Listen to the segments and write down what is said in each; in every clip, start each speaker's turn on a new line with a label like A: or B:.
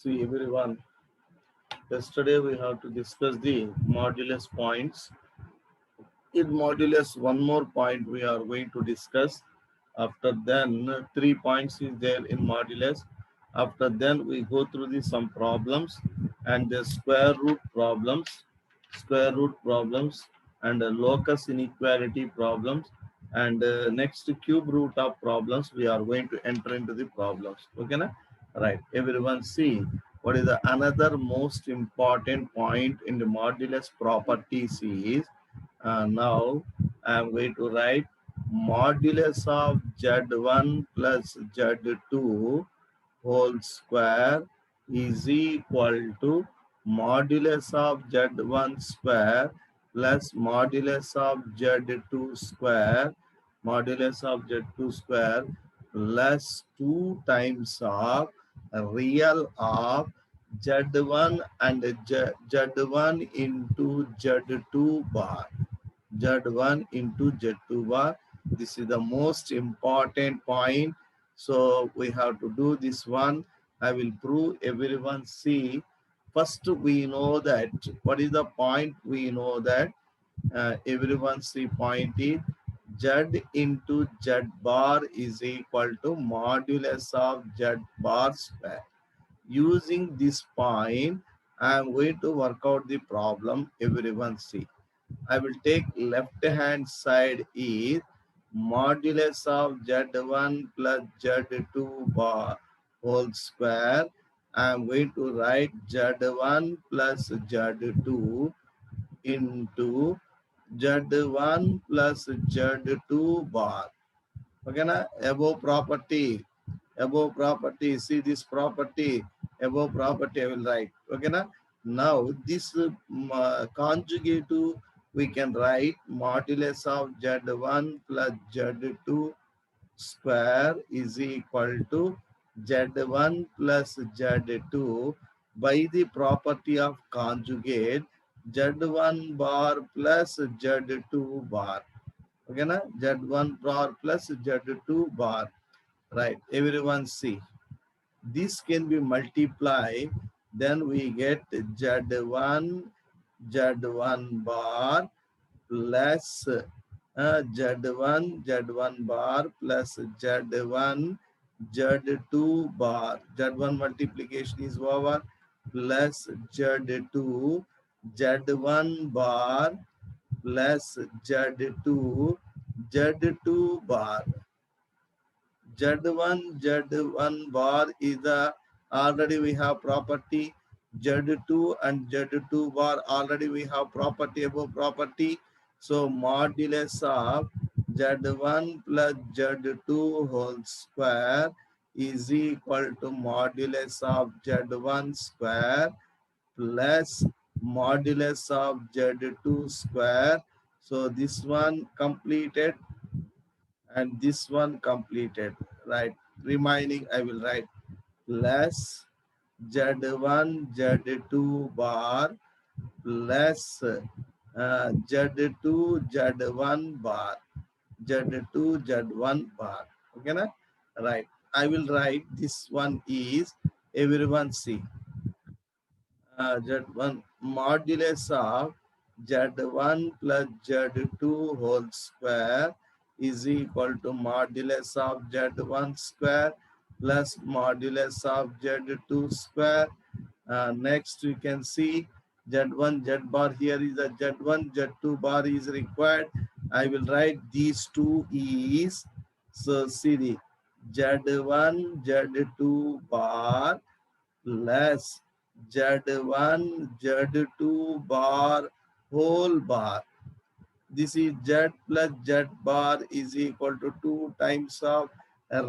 A: See everyone, yesterday we have to discuss the modulus points. In modulus, one more point we are going to discuss. After then, 3 points is there in modulus. After then, we go through some problems and the square root problems, and locus inequality problems, and next cube root of problems. We are going to enter into the problems. Okay, na? Right. Everyone, see what is the another most important point in the modulus properties is now I am going to write modulus of Z1 plus Z2 whole square is equal to modulus of Z1 square plus modulus of Z2 square, modulus of Z2 square plus 2 times of real of Z1 and Z1 into Z2 bar. Z1 into Z2 bar. This is the most important point. So we have to do this one. I will prove everyone see. First we know that what is the point? We know that everyone see point is Z into Z bar is equal to modulus of Z bar square. Using this point, I am going to work out the problem. Everyone see. I will take left hand side is modulus of Z1 plus Z2 bar whole square. I am going to write Z1 plus Z2 into Z1 plus Z2 bar. Okay, na? Above property, see this property, above property I will write. Okay, na? Now this conjugative we can write modulus of Z1 plus Z2 square is equal to Z1 plus Z2 by the property of conjugate Z1 bar plus Z2 bar. Okay, na? Z1 bar plus Z2 bar. Right, everyone see. This can be multiplied, then we get Z1 bar plus Z1 bar plus Z2 bar. Z1 multiplication is over plus Z1 bar plus Z2 bar. Z1 bar is the already we have property. Z2 and Z2 bar already we have property above property. So modulus of Z1 plus Z2 whole square is equal to modulus of Z1 square plus modulus of Z2 square. So this one completed and this one completed, right? Remaining I will write plus Z1 Z2 bar plus Z2 Z1 bar, Z2 Z1 bar. Okay, na? Right. I will write this one is everyone see. Z1 modulus of Z1 plus Z2 whole square is equal to modulus of Z1 square plus modulus of Z2 square. Next we can see Z1 Z bar, here is a Z1 Z2 bar is required. I will write these two is, so see the Z1 Z2 bar plus Z1 Z2 bar whole bar. This is Z plus Z bar is equal to 2 times of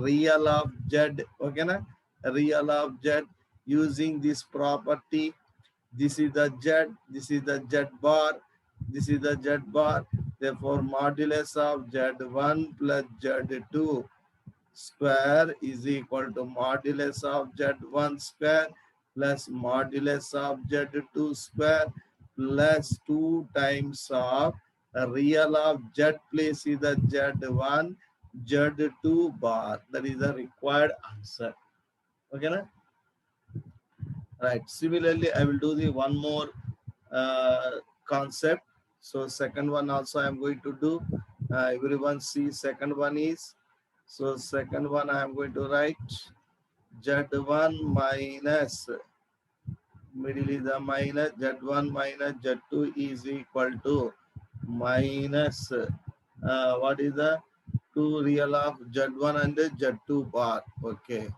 A: real of Z. Okay, na? Real of Z using this property. This is the Z, this is the Z bar, this is the Z bar. Therefore, modulus of Z1 plus Z2 square is equal to modulus of Z1 square plus modulus of Z2 square plus 2 times of real of Z place is the Z1 Z2 bar. That is the required answer. Okay, na? Right. Similarly, I will do the one more concept. So second one also I am going to do. Everyone see second one is. So second one I am going to write Z1 minus middle is the minus Z1 minus Z2 is equal to minus what is the 2 real of Z1 and Z2 bar. Okay.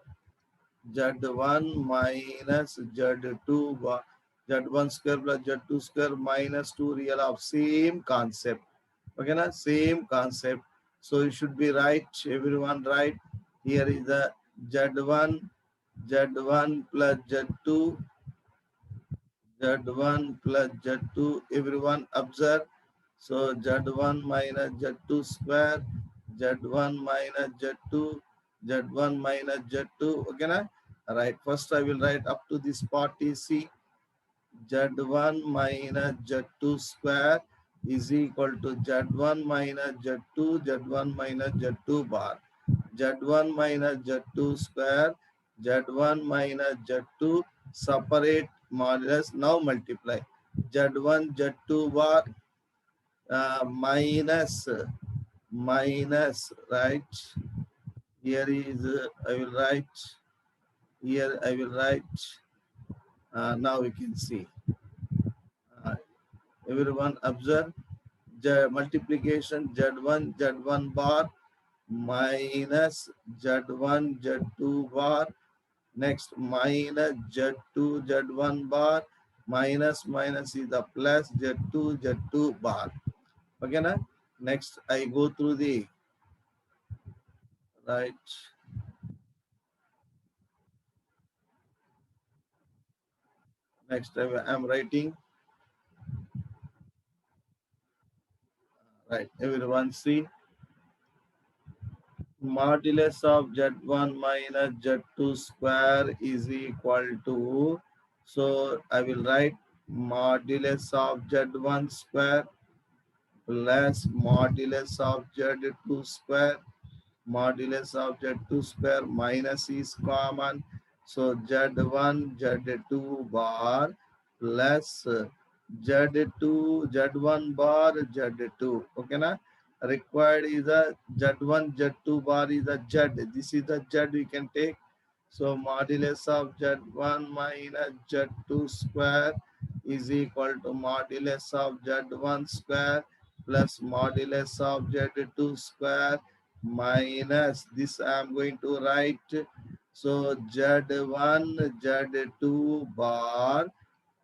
A: Z1 minus Z2 bar. Z1 square plus Z2 square minus 2 real of same concept. Okay, na? Same concept. So you should be right. Everyone right. Here is the Z1, Z1 plus Z2, Z1 plus Z2. Everyone observe. So Z1 minus Z2 square, Z1 minus Z2, Z1 minus Z2. Okay, na? Right. First, I will write up to this part is C. Z1 minus Z2 square is equal to Z1 minus Z2, Z1 minus Z2 bar. Z1 minus Z2 square, Z1 minus Z2 separate modulus. Now multiply. Z1 Z2 bar minus right. Here is I will write. Here I will write. Now we can see. Uh, Everyone observe. Multiplication Z1 bar minus Z1 Z2 bar. Next minus Z2 Z1 bar minus is the plus Z2 Z2 bar. Okay, na? Next I go through the right. Next I am writing right. Everyone see modulus of Z1 minus Z2 square is equal to, so I will write modulus of Z1 square plus modulus of Z2 square, modulus of Z2 square minus is common. So Z1 Z2 bar plus Z2 Z1 bar Z2. Okay, na? Required is a Z1 Z2 bar is a Z. This is the Z we can take. So modulus of Z1 minus Z2 square is equal to modulus of Z1 square plus modulus of Z2 square minus this I am going to write. So Z1 Z2 bar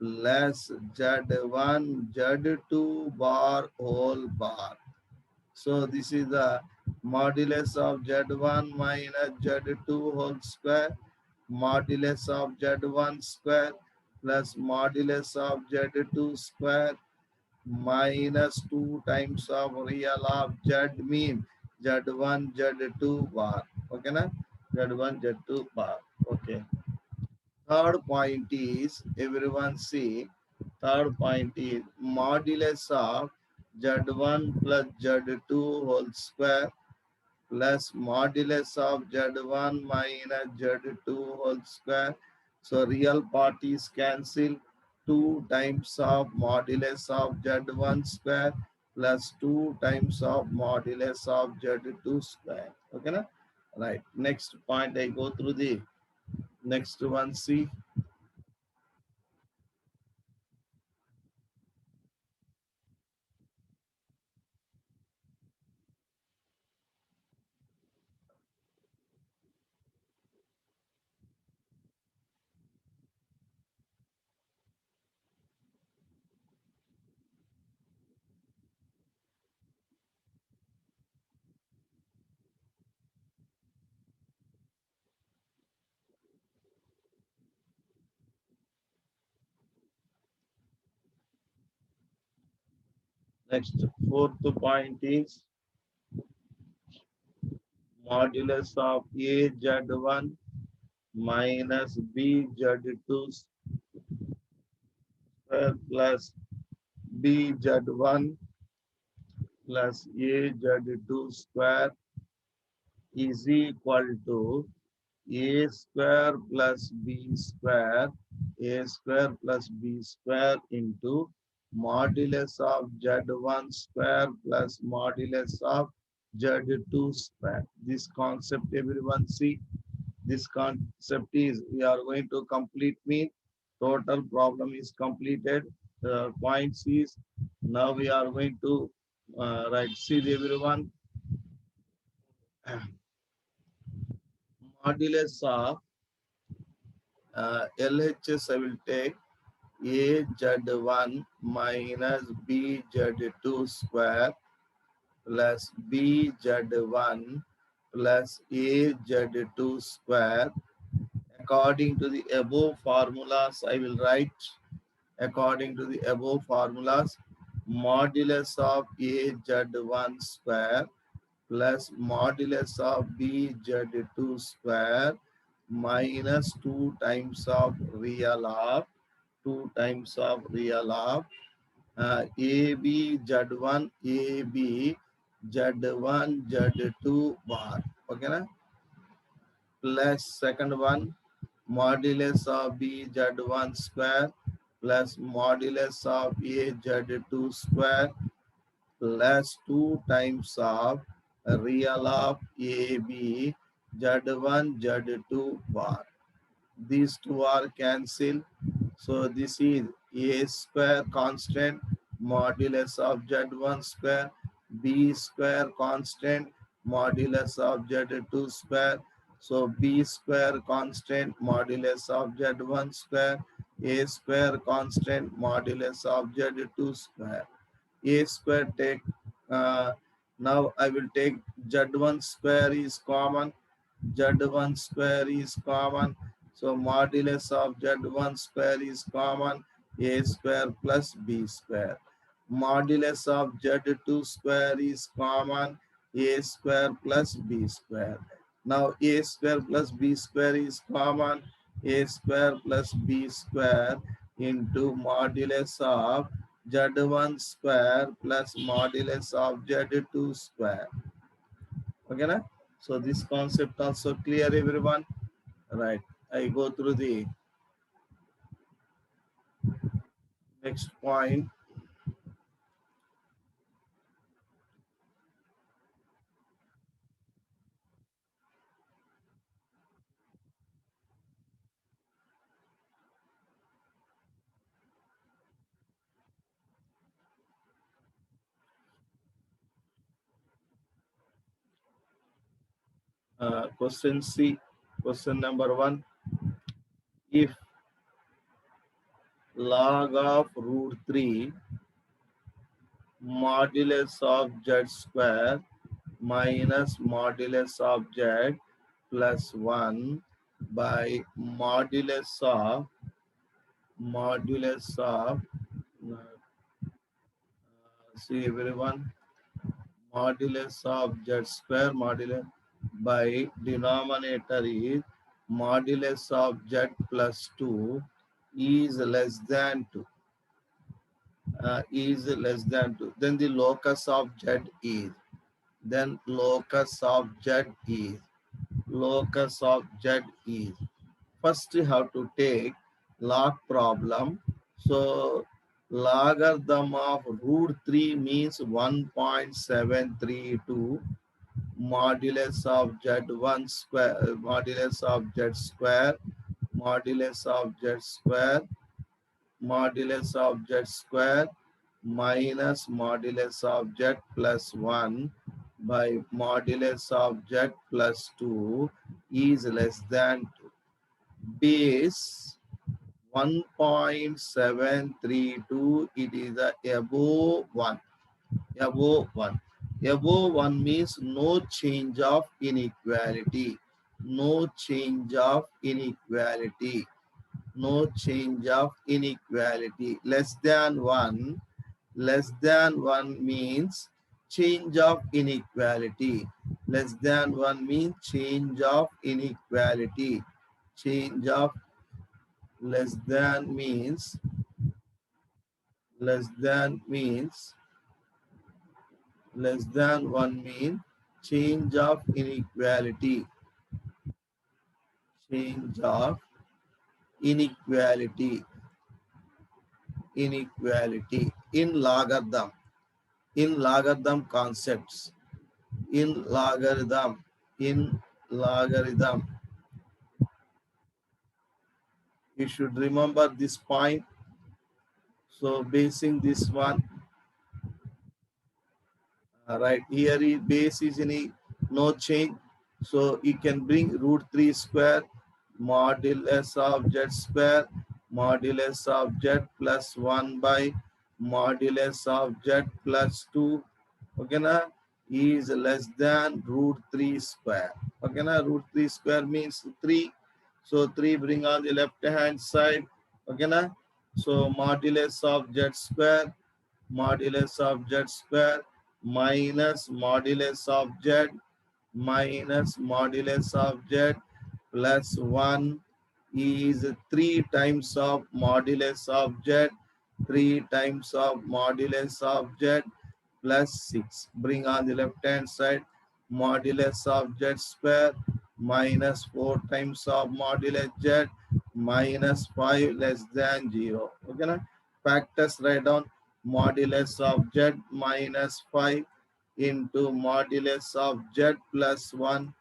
A: plus Z1 Z2 bar whole bar. So this is the modulus of Z1 minus Z2 whole square, modulus of Z1 square plus modulus of Z2 square minus 2 times of real of Z mean Z1 Z2 bar. Okay, na? Z1 Z2 bar. Okay. Third point is, everyone see, third point is modulus of Z1 plus Z2 whole square plus modulus of Z1 minus Z2 whole square. So real parties cancel. 2 times of modulus of Z1 square plus 2 times of modulus of Z2 square. Okay, na? Right. Next point I go through the next one. See. Next fourth point is modulus of A Z1 minus B Z2 square plus B Z1 plus A Z2 square is equal to A square plus B square, A square plus B square into modulus of Z1 square plus modulus of Z2 square. This concept everyone see. This concept is we are going to complete mean total problem is completed. Points is now we are going to write. See everyone, modulus of LHS I will take A Z1 minus B Z2 square plus B Z1 plus A Z2 square. According to the above formulas, I will write according to the above formulas, modulus of A Z1 square plus modulus of B Z2 square minus 2 times of real of 2 times of real of AB Z1 AB Z1 Z2 bar. Okay, na? Plus second one modulus of B Z1 square plus modulus of A Z2 square plus 2 times of real of AB Z1 Z2 bar. These two are cancelled. So this is A square constant modulus of Z1 square, B square constant modulus of Z2 square. So B square constant modulus of Z1 square, A square constant modulus of Z2 square. A square take, uh, now I will take Z1 square is common, Z1 square is common. So modulus of Z1 square is common, A square plus B square. Modulus of Z2 square is common, A square plus B square. Now A square plus B square is common, A square plus B square into modulus of Z1 square plus modulus of Z2 square. Okay, na? So this concept also clear everyone? Right. I go through the next point. Question C. Question number 1. If log of root 3 modulus of z square minus modulus of z plus 1 by modulus of see everyone, modulus of z square modulus by denominator is modulus of z plus 2 is less than 2, is less than 2. Then the locus of z is, then locus of z is, locus of z is. First you have to take log problem. So logarithm of root 3 means 1.732 modulus of z1 square, modulus of z square, modulus of z square, modulus of z square minus modulus of z plus 1 by modulus of z plus 2 is less than 2. Base 1.732, it is above 1. Above 1. Above 1 means no change of inequality. No change of inequality. No change of inequality. Less than 1. Less than 1 means change of inequality. Less than 1 means change of inequality. Change of less than means less than means less than 1 mean change of inequality. change of inequality, inequality in logarithm concepts, in logarithm, in logarithm. You should remember this point. So basing this one, right here is base is any no change. So you can bring root 3 square modulus of z square modulus of z plus 1 by modulus of z plus 2. Okay, na, is less than root 3 square. Okay, na, root 3 square means 3. So 3 bring on the left hand side. Okay, na. So modulus of z square modulus of z square minus modulus of z minus modulus of z plus 1 is 3 times of modulus of z, 3 times of modulus of z plus 6. Bring on the left hand side modulus of z square minus 4 times of modulus z minus 5 less than 0. Okay, na? Factors write down modulus of z minus 5 into modulus of z plus 1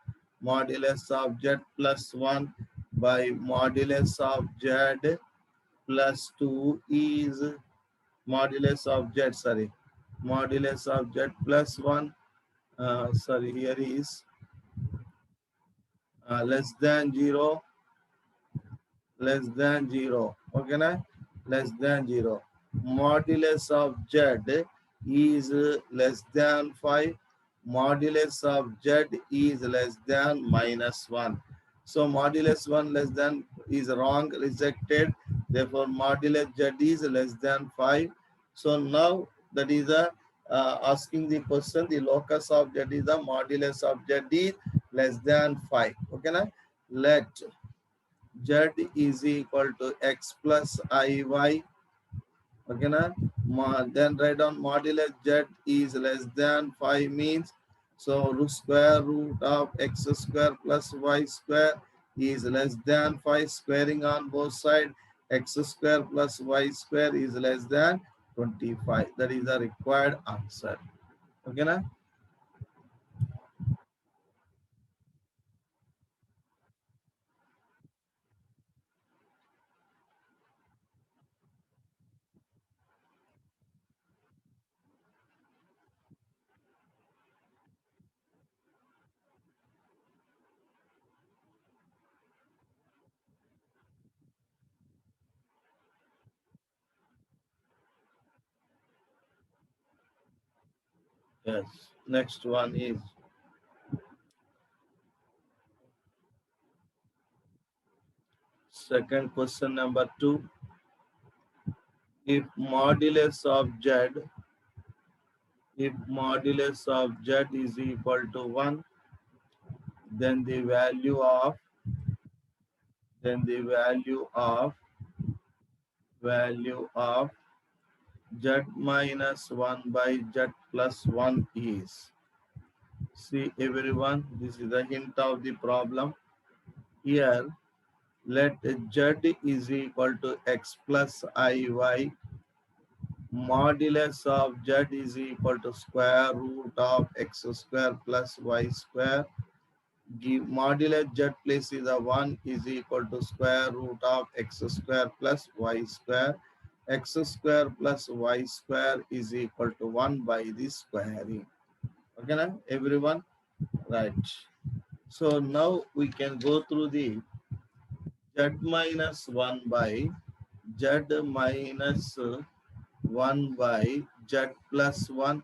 A: modulus of z plus 1 by modulus of z plus 2 is modulus of z, sorry, modulus of z plus 1, sorry, here is less than 0, less than 0. Okay, na? Less than 0. Modulus of z is less than 5. Modulus of z is less than minus 1. So modulus 1 less than is wrong, rejected. Therefore, modulus z is less than 5. So now that is a asking the question, the locus of z is the modulus of z is less than 5. Okay, na? Let z is equal to x plus iy. Okay, na? Then write down modulus z is less than 5 means, so root square root of x square plus y square is less than 5, squaring on both sides, x square plus y square is less than 25. That is the required answer. Okay, na? Yes. Next one is second question number 2. If modulus of z, if modulus of z is equal to 1, then the value of value of z minus 1 by z plus 1 is, see everyone, this is the hint of the problem. Here let z is equal to x plus iy, modulus of z is equal to square root of x square plus y square. Give modulus z place is a 1 is equal to square root of x square plus y square. X square plus y square is equal to 1 by the squaring. Okay, na? Everyone? Right. So now we can go through the z minus 1 by z minus 1 by z plus 1.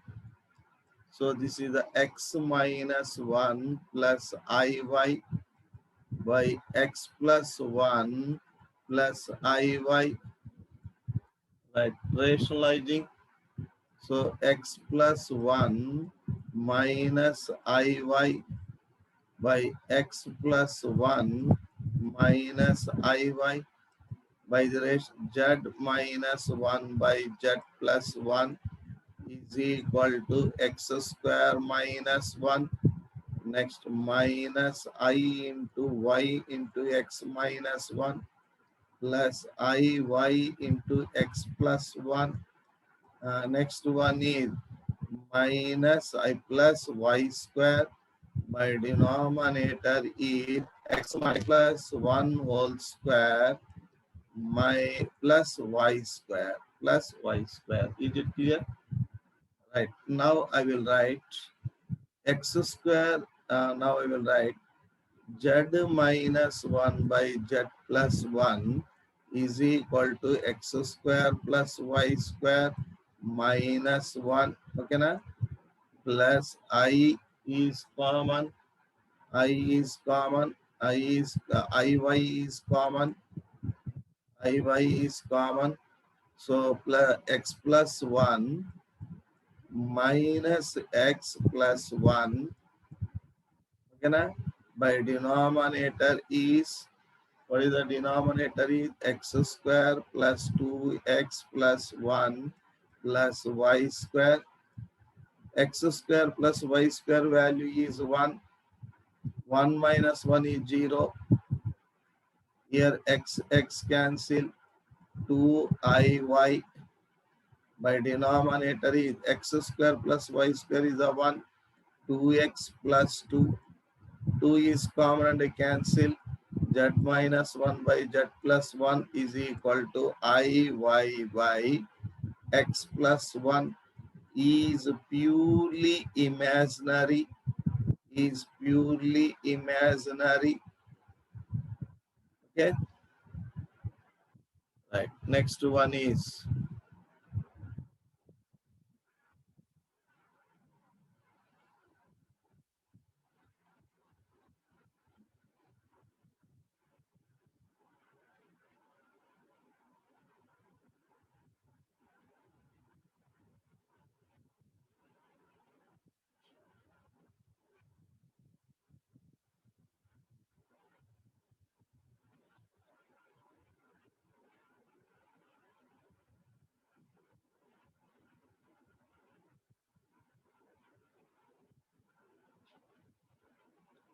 A: So this is the x minus 1 plus iy by x plus 1 plus iy, right, rationalizing. So x plus 1 minus iy by x plus 1 minus iy by the rest z minus 1 by z plus 1 is equal to x square minus 1, Next, minus I into y into x minus 1 plus iy into x plus 1. Next one is minus I plus y square. My denominator is x plus 1 whole square my plus y square plus y square. Is it clear? Right. Now I will write x square. Now I will write z minus 1 by z plus 1 is equal to x square plus y square minus 1. Okay, na? Plus I is common. I is common. Iy is common. Iy is common. So plus x plus 1 minus x plus 1. Okay, na? By denominator is, what is the denominator is x square plus 2x plus 1 plus y square. X square plus y square value is 1. 1 minus 1 is 0. Here x cancel. 2iy by denominator is x square plus y square is a 1. 2x plus 2. 2 is common and cancel. Z minus 1 by z plus 1 is equal to iy by x plus 1 is purely imaginary. Is purely imaginary. Okay. Right. Next one is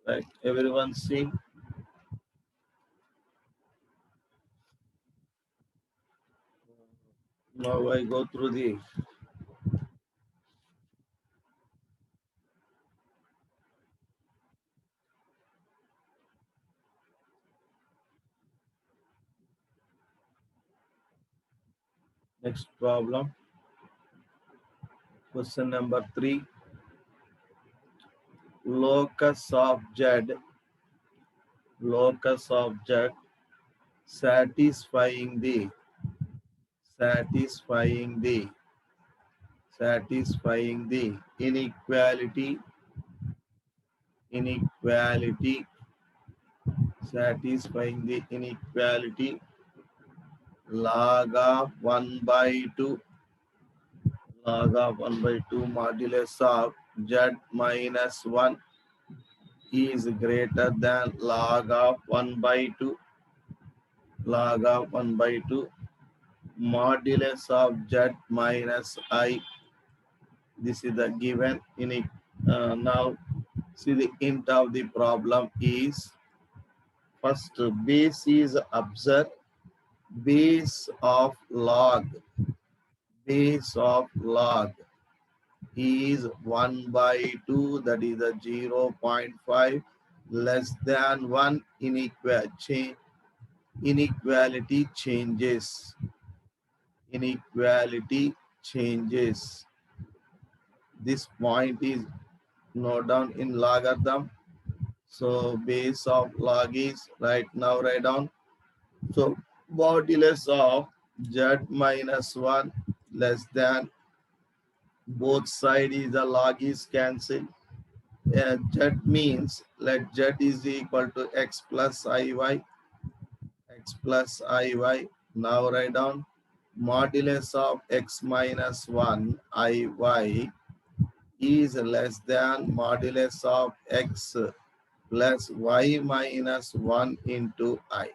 A: right. Everyone see. Now I go through the next problem. Question number 3. Locus of z. Locus of z satisfying the satisfying the satisfying the inequality inequality satisfying the inequality log of 1 by 2 log of 1 by 2 modulus of z minus 1 is greater than log of 1 by 2 log of 1 by 2 modulus of z minus I. This is the given in it. Now see the hint of the problem is first base is observed. Base of log is 1 by 2, that is a 0.5 less than 1. Inequality changes. Inequality changes. This point is note down in logarithm. So base of log is right now write down. So modulus of z minus 1 less than, both side is the log is cancelled. Z means let z is equal to x plus iy. X plus iy. Now write down modulus of x minus 1 iy is less than modulus of x plus y minus 1 into I.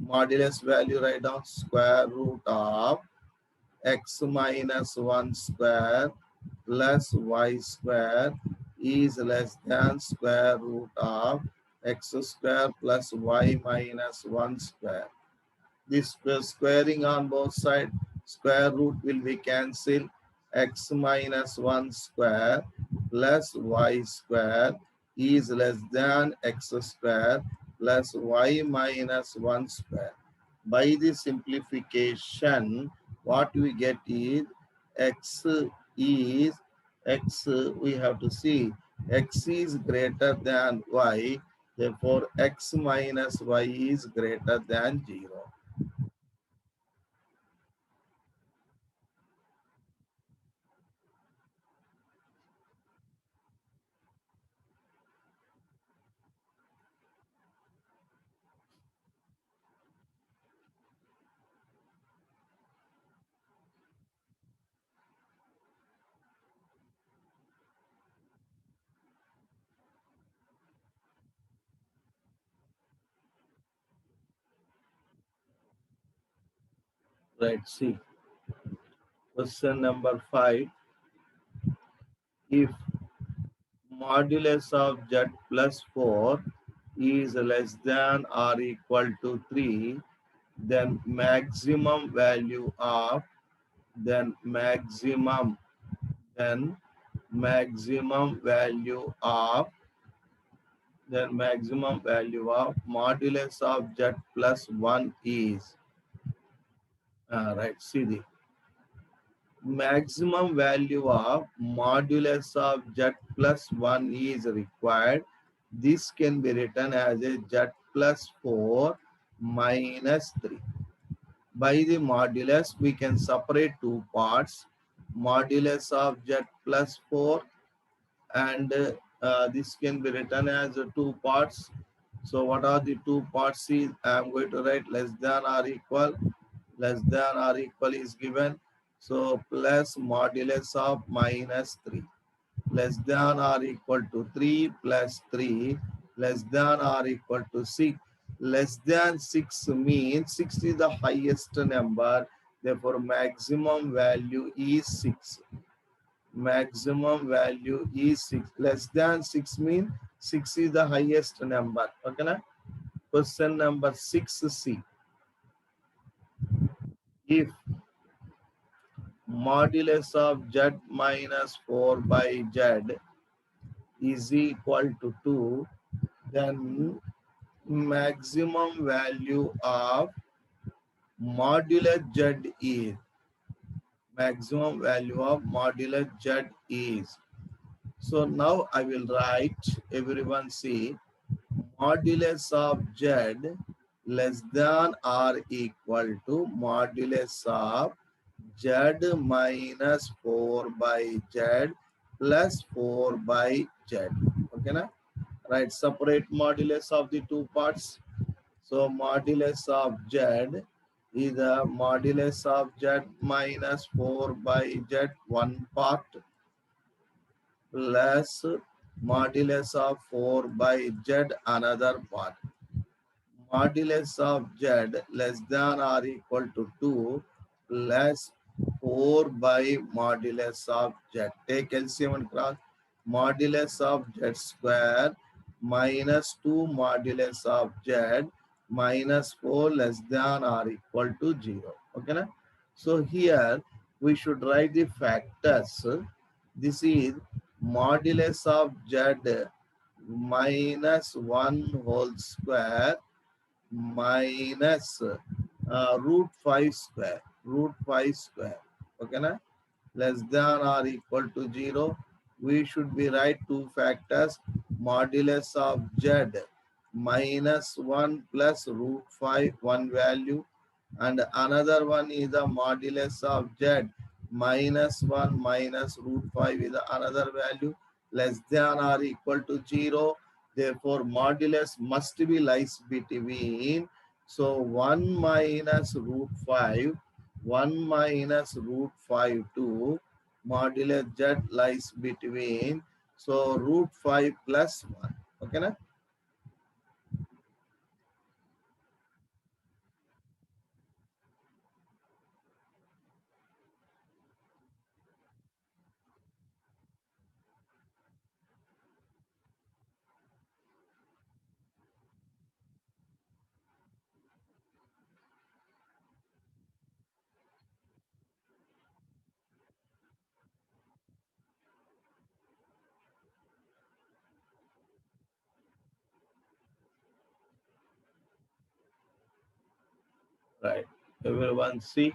A: Modulus value write down square root of x minus 1 square plus y square is less than square root of x square plus y minus 1 square. This squaring on both sides, square root will be cancelled. X minus 1 square plus y square is less than x square plus y minus 1 square. By the simplification, what we get is x is x, we have to see x is greater than y, therefore x minus y is greater than 0. Right, see. Question number 5. If modulus of z plus 4 is less than or equal to 3, then then maximum value of modulus of z plus 1 is, right, see the maximum value of modulus of z plus 1 is required. This can be written as a z plus 4 minus 3. By the modulus, we can separate two parts. Modulus of z plus 4 and this can be written as two parts. So what are the two parts? Is I am going to write less than or equal. Less than or equal is given. So plus modulus of minus 3. Less than or equal to 3 plus 3 less than or equal to 6. Less than 6 means 6 is the highest number. Therefore, maximum value is 6. Maximum value is 6. Less than 6 means 6 is the highest number. Okay, na? Question number 6C. If modulus of z minus 4 by z is equal to 2, then maximum value of modulus z is, so now I will write, everyone see, modulus of z less than or equal to modulus of z minus 4 by z plus 4 by z. Okay, na? Right, separate modulus of the two parts. So modulus of z is the modulus of z minus 4 by z one part plus modulus of 4 by z another part. Modulus of z less than or equal to 2 plus 4 by modulus of z. Take LCM and cross. Modulus of z square minus 2 modulus of z minus 4 less than or equal to 0. Okay, na? So here we should write the factors. This is modulus of z minus 1 whole square minus root 5 square. Okay, na? Less than or equal to 0. We should be write two factors. Modulus of z minus 1 plus root 5, one value, and another one is the modulus of z minus 1 minus root 5 is another value, less than or equal to 0. Therefore, modulus must be lies between. So 1 minus root 5, 1 minus root 5 to modulus z lies between. So root 5 plus 1. Okay, na? Right. Everyone see.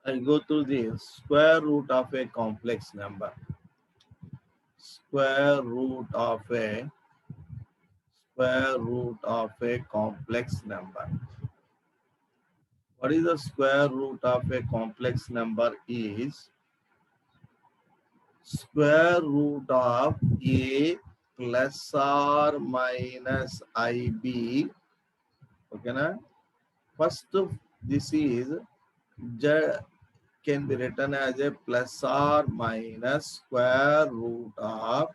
A: I go through the square root of a complex number. Square root of a complex number. What is the square root of a complex number? Is square root of a plus or minus ib. Okay, na? First, this is can be written as a plus or minus square root of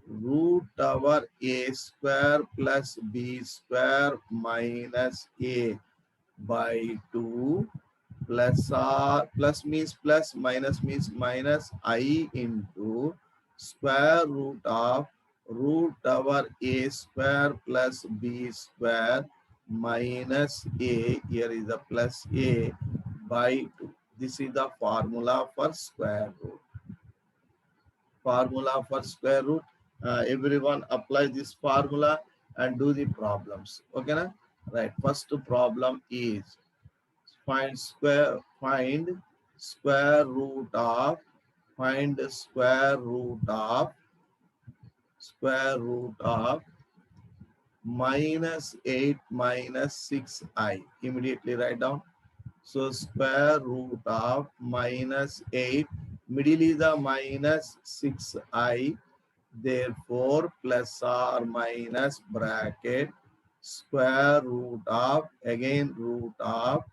A: root over a square plus b square minus a by 2 plus or plus means plus means minus I into square root of root over a square plus b square minus a, here is the plus a by 2. This is the formula for square root. Formula for square root. Everyone apply this formula and do the problems. Okay, na? Right. First problem is find square root of minus 8 minus 6i. Immediately write down. So square root of minus 8, middle is the minus 6i, therefore plus or minus bracket square root of, again root of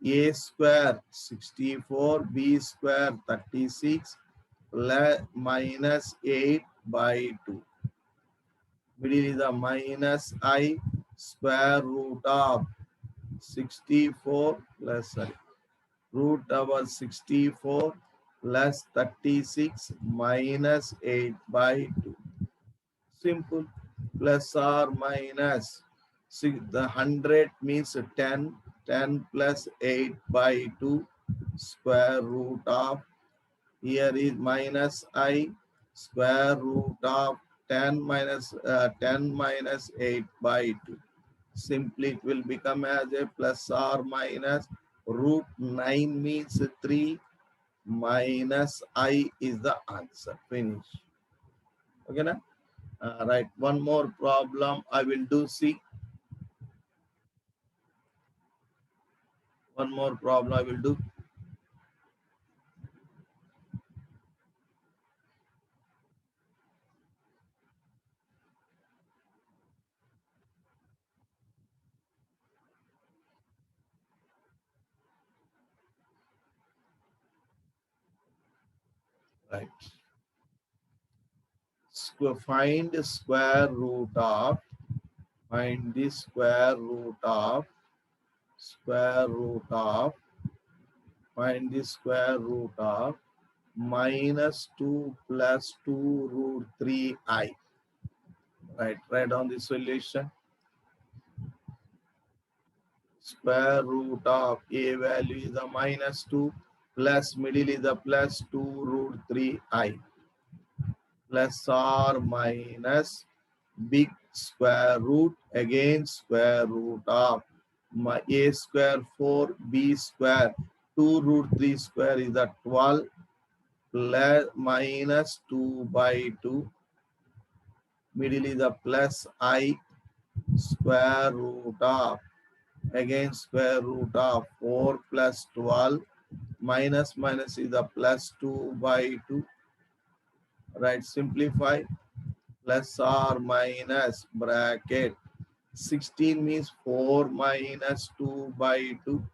A: a square 64, b square 36, minus 8 by 2. Middle is the minus I, square root of 64 plus root over 64 plus 36 minus 8 by 2. Simple. Plus or minus. The 100 means 10. 10 plus 8 by 2 square root of, here is minus I, square root of 10 minus 8 by 2. Simply it will become as a plus or minus root 9 means 3 minus I is the answer. Finish. Okay, na? Right. One more problem I will do. See. One more problem I will do. Right. Find the square root of, find the square root of, find the square root of minus 2 plus 2 root 3i. Right, write down the solution. Square root of a value is the minus 2 plus middle is the plus 2 root 3i plus or minus big square root again square root of my a square 4 b square 2 root 3 square is the 12 plus minus 2 by 2, middle is the plus I square root of, again square root of 4 plus 12 minus is the plus 2 by 2. Right, simplify. Plus or minus bracket 16 means 4 minus 2 by 2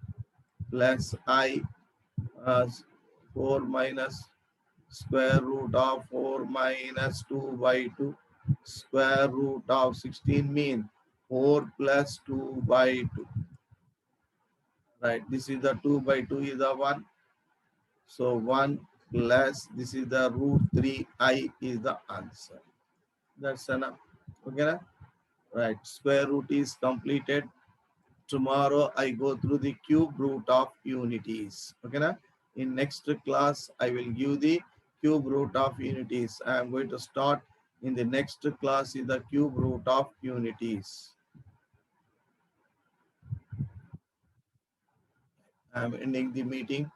A: plus I, 4 minus square root of 4 minus 2 by 2 square root of 16 means 4 plus 2 by 2. Right, this is the 2 by 2 is the 1. So 1 plus this is the root 3i is the answer. That's enough. Okay, na? Right, square root is completed. Tomorrow I go through the cube root of unities. Okay, na? In next class I will give the cube root of unities. I am going to start in the next class is the cube root of unities. I'm ending the meeting.